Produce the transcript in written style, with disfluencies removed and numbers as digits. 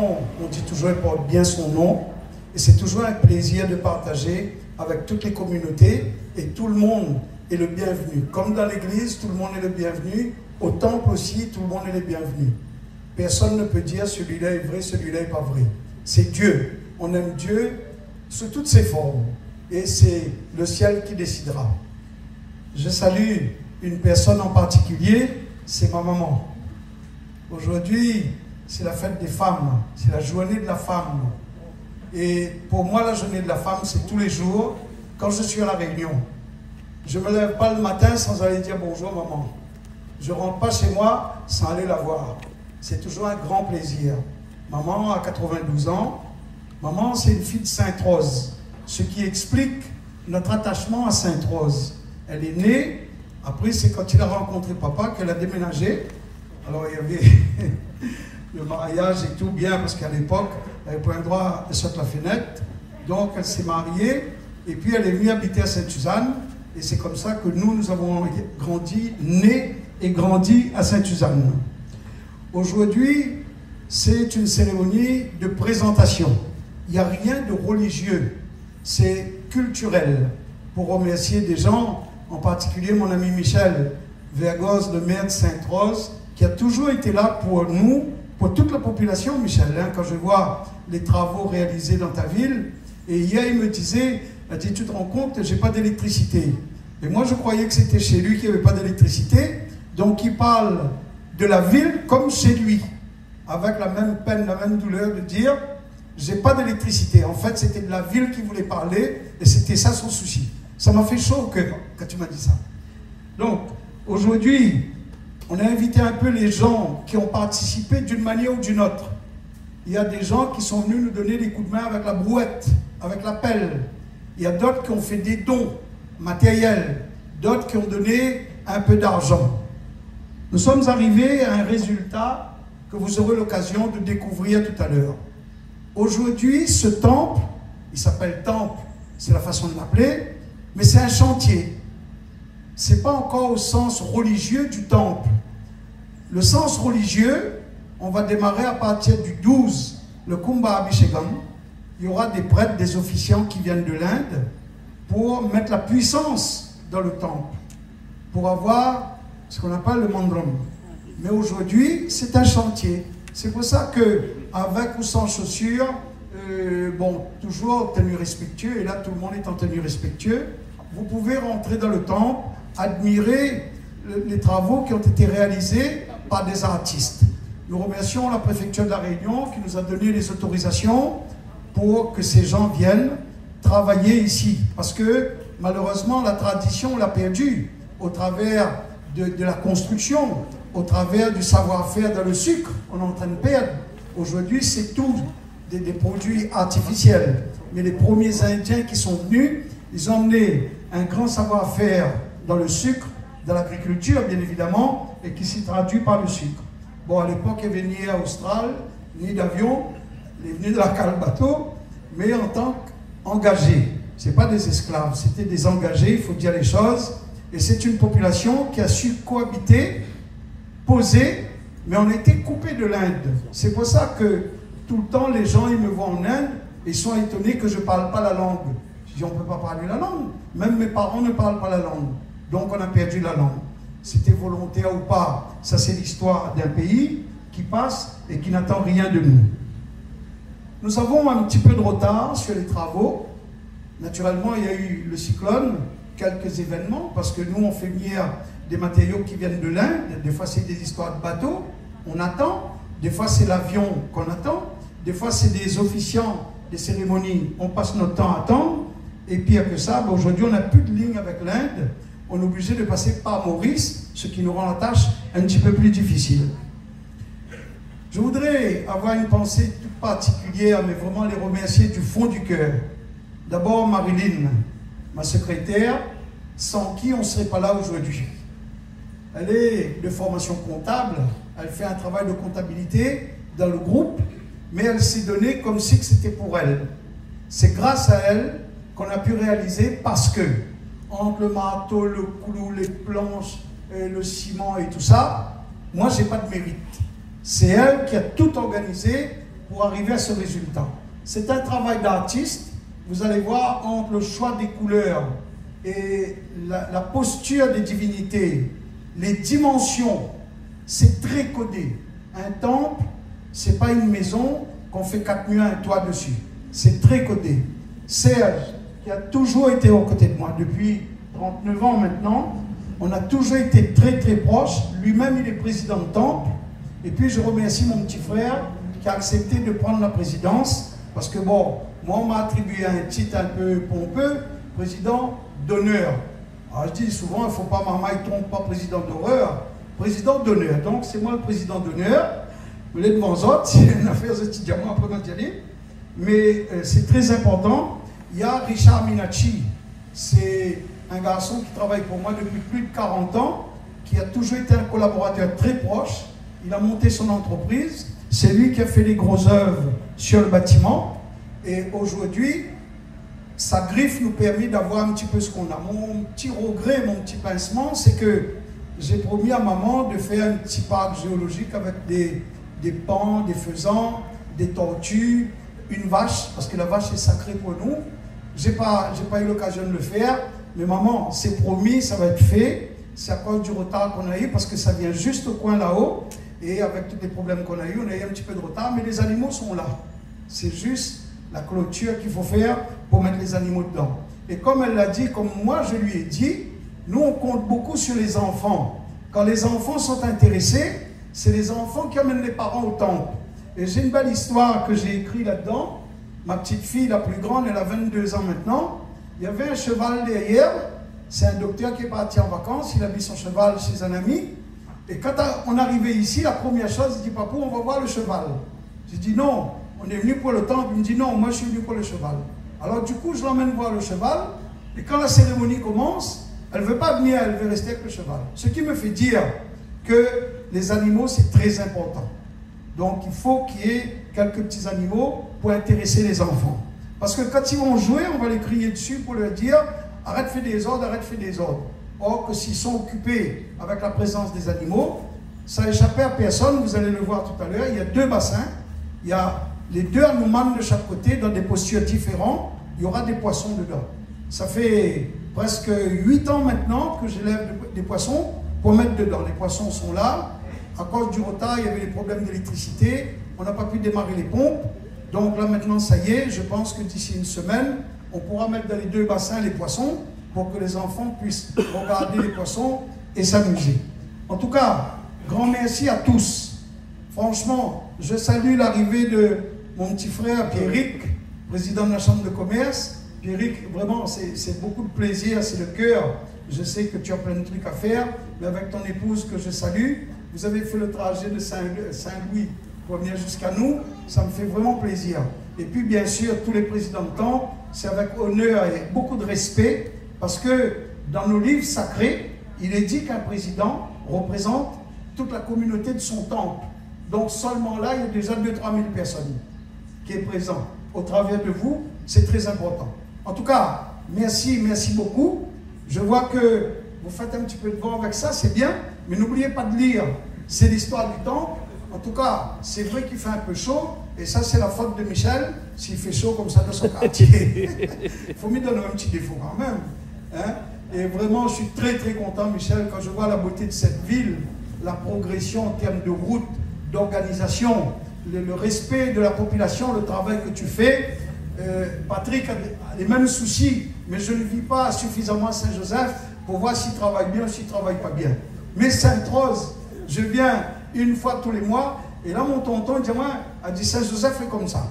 maman, on dit toujours, elle porte bien son nom. Et c'est toujours un plaisir de partager avec toutes les communautés. Et tout le monde est le bienvenu. Comme dans l'église, tout le monde est le bienvenu. Au temple aussi, tout le monde est le bienvenu. Personne ne peut dire celui-là est vrai, celui-là n'est pas vrai. C'est Dieu. On aime Dieu sous toutes ses formes. Et c'est le ciel qui décidera. Je salue une personne en particulier, c'est ma maman. Aujourd'hui, c'est la fête des femmes, c'est la journée de la femme. Et pour moi, la journée de la femme, c'est tous les jours, quand je suis à la Réunion. Je ne me lève pas le matin sans aller dire bonjour maman. Je ne rentre pas chez moi sans aller la voir. C'est toujours un grand plaisir. Maman a 92 ans. Maman, c'est une fille de Sainte-Rose, ce qui explique notre attachement à Sainte-Rose. Elle est née, après c'est quand il a rencontré papa qu'elle a déménagé. Alors il y avait le mariage et tout bien, parce qu'à l'époque, elle n'avait pas le droit de sortir la fenêtre. Donc elle s'est mariée, et puis elle est venue habiter à Sainte-Suzanne. Et c'est comme ça que nous avons grandi, nés et grandi à Sainte-Suzanne. Aujourd'hui, c'est une cérémonie de présentation. Il n'y a rien de religieux, c'est culturel. Pour remercier des gens, en particulier mon ami Michel Vergos, le maire de Sainte-Rose, qui a toujours été là pour nous, pour toute la population, Michel, hein, quand je vois les travaux réalisés dans ta ville. Et hier, il me disait, tu te rends compte, j'ai pas d'électricité. Et moi, je croyais que c'était chez lui qu'il n'y avait pas d'électricité. Donc, il parle de la ville comme chez lui, avec la même peine, la même douleur de dire, j'ai pas d'électricité. En fait, c'était de la ville qui voulait parler, et c'était ça son souci. Ça m'a fait chaud au cœur quand tu m'as dit ça. Donc, aujourd'hui, on a invité un peu les gens qui ont participé d'une manière ou d'une autre. Il y a des gens qui sont venus nous donner des coups de main avec la brouette, avec la pelle. Il y a d'autres qui ont fait des dons matériels, d'autres qui ont donné un peu d'argent. Nous sommes arrivés à un résultat que vous aurez l'occasion de découvrir tout à l'heure. Aujourd'hui, ce temple, il s'appelle temple, c'est la façon de l'appeler, mais c'est un chantier. Ce n'est pas encore au sens religieux du temple. Le sens religieux, on va démarrer à partir du 12, le Kumba Abhishekam. Il y aura des prêtres, des officiants qui viennent de l'Inde pour mettre la puissance dans le temple, pour avoir ce qu'on appelle le mandram. Mais aujourd'hui, c'est un chantier. C'est pour ça que, avec ou sans chaussures, bon, toujours tenue respectueux, et là tout le monde est en tenue respectueux, vous pouvez rentrer dans le temple, admirer les travaux qui ont été réalisés par des artistes. Nous remercions la préfecture de la Réunion qui nous a donné les autorisations pour que ces gens viennent travailler ici. Parce que malheureusement, la tradition, on l'a perdue au travers de la construction, au travers du savoir-faire dans le sucre. On est en train de perdre. Aujourd'hui, c'est tout des produits artificiels. Mais les premiers Indiens qui sont venus, ils ont emmené un grand savoir-faire dans le sucre, dans l'agriculture, bien évidemment, et qui s'y traduit par le sucre. Bon, à l'époque, il n'y avait ni Air Austral, ni d'avion, ils venaient de la cale bateau, mais en tant qu'engagés. Ce n'est pas des esclaves, c'était des engagés, il faut dire les choses. Et c'est une population qui a su cohabiter, poser, mais on a été coupé de l'Inde. C'est pour ça que tout le temps, les gens, ils me voient en Inde, et ils sont étonnés que je ne parle pas la langue. Je dis, on ne peut pas parler la langue. Même mes parents ne parlent pas la langue. Donc on a perdu la langue. C'était volontaire ou pas, ça c'est l'histoire d'un pays qui passe et qui n'attend rien de nous. Nous avons un petit peu de retard sur les travaux. Naturellement, il y a eu le cyclone, quelques événements, parce que nous on fait venir des matériaux qui viennent de l'Inde. Des fois c'est des histoires de bateaux, on attend. Des fois c'est l'avion qu'on attend. Des fois c'est des officiants, des cérémonies, on passe notre temps à attendre. Et pire que ça, aujourd'hui on n'a plus de ligne avec l'Inde. On est obligé de passer par Maurice, ce qui nous rend la tâche un petit peu plus difficile. Je voudrais avoir une pensée toute particulière, mais vraiment les remercier du fond du cœur. D'abord Marilyn, ma secrétaire, sans qui on ne serait pas là aujourd'hui. Elle est de formation comptable, elle fait un travail de comptabilité dans le groupe, mais elle s'est donnée comme si c'était pour elle. C'est grâce à elle qu'on a pu réaliser, parce que entre le marteau, le clou, les planches, le ciment et tout ça, moi, je n'ai pas de mérite. C'est elle qui a tout organisé pour arriver à ce résultat. C'est un travail d'artiste. Vous allez voir entre le choix des couleurs et la posture des divinités, les dimensions, c'est très codé. Un temple, ce n'est pas une maison qu'on fait 4 murs, un toit dessus. C'est très codé. Serge, qui a toujours été aux côtés de moi depuis 39 ans maintenant, on a toujours été très très proches. Lui-même, il est président de temple. Et puis, je remercie mon petit frère qui a accepté de prendre la présidence. Parce que bon, moi, on m'a attribué un titre un peu pompeux, président d'honneur. Alors, je dis souvent, il ne faut pas, maman, il ne trompe pas président d'horreur, président d'honneur. Donc, c'est moi le président d'honneur. Vous l'êtes devant les autres, c'est une affaire étudiante, après on va dire. Mais c'est très important. Il y a Richard Minacci, c'est un garçon qui travaille pour moi depuis plus de 40 ans, qui a toujours été un collaborateur très proche. Il a monté son entreprise. C'est lui qui a fait les grosses œuvres sur le bâtiment. Et aujourd'hui, sa griffe nous permet d'avoir un petit peu ce qu'on a. Mon petit regret, mon petit pincement, c'est que j'ai promis à maman de faire un petit parc géologique avec des pans, des faisans, des tortues, une vache, parce que la vache est sacrée pour nous. J'ai pas eu l'occasion de le faire, mais maman, c'est promis, ça va être fait. C'est à cause du retard qu'on a eu, parce que ça vient juste au coin là-haut. Et avec tous les problèmes qu'on a eu, on a eu un petit peu de retard, mais les animaux sont là. C'est juste la clôture qu'il faut faire pour mettre les animaux dedans. Et comme elle l'a dit, comme moi je lui ai dit, nous on compte beaucoup sur les enfants. Quand les enfants sont intéressés, c'est les enfants qui amènent les parents au temple. Et j'ai une belle histoire que j'ai écrite là-dedans. Ma petite fille, la plus grande, elle a 22 ans maintenant. Il y avait un cheval derrière. C'est un docteur qui est parti en vacances. Il a mis son cheval chez un ami. Et quand on arrivait ici, la première chose, il dit, papa, on va voir le cheval. J'ai dit, non, on est venu pour le temple. Il me dit, non, moi je suis venu pour le cheval. Alors du coup, je l'emmène voir le cheval. Et quand la cérémonie commence, elle ne veut pas venir, elle veut rester avec le cheval. Ce qui me fait dire que les animaux, c'est très important. Donc il faut qu'il y ait quelques petits animaux pour intéresser les enfants. Parce que quand ils vont jouer, on va les crier dessus pour leur dire « Arrête de faire des ordres, arrête de faire des ordres ». Or que s'ils sont occupés avec la présence des animaux, ça échappait à personne, vous allez le voir tout à l'heure, il y a 2 bassins, il y a les 2 animaux de chaque côté dans des postures différentes, il y aura des poissons dedans. Ça fait presque 8 ans maintenant que j'élève des poissons pour mettre dedans. Les poissons sont là. À cause du retard, il y avait des problèmes d'électricité. On n'a pas pu démarrer les pompes. Donc là maintenant, ça y est, je pense que d'ici une semaine, on pourra mettre dans les 2 bassins les poissons pour que les enfants puissent regarder les poissons et s'amuser. En tout cas, grand merci à tous. Franchement, je salue l'arrivée de mon petit frère Pierrick, président de la Chambre de commerce. Pierrick, vraiment, c'est beaucoup de plaisir, c'est le cœur. Je sais que tu as plein de trucs à faire, mais avec ton épouse que je salue, vous avez fait le trajet de Saint-Louis pour venir jusqu'à nous, ça me fait vraiment plaisir. Et puis bien sûr, tous les présidents de temple, c'est avec honneur et beaucoup de respect, parce que dans nos livres sacrés, il est dit qu'un président représente toute la communauté de son temple. Donc seulement là, il y a déjà 2 000 à 3 000 personnes qui est présent. Au travers de vous, c'est très important. En tout cas, merci, merci beaucoup. Je vois que vous faites un petit peu de vent avec ça, c'est bien, mais n'oubliez pas de lire. C'est l'histoire du temple. En tout cas, c'est vrai qu'il fait un peu chaud, et ça c'est la faute de Michel, s'il fait chaud comme ça dans son quartier. Il faut lui donner un petit défaut quand même. Hein? Et vraiment, je suis très très content, Michel, quand je vois la beauté de cette ville, la progression en termes de route, d'organisation, le respect de la population, le travail que tu fais. Patrick a les mêmes soucis, mais je ne vis pas suffisamment à Saint-Joseph pour voir s'il travaille bien ou s'il ne travaille pas bien. Mais Sainte-Rose, je viens une fois tous les mois, et là mon tonton dit, moi, a dit Saint-Joseph est comme ça.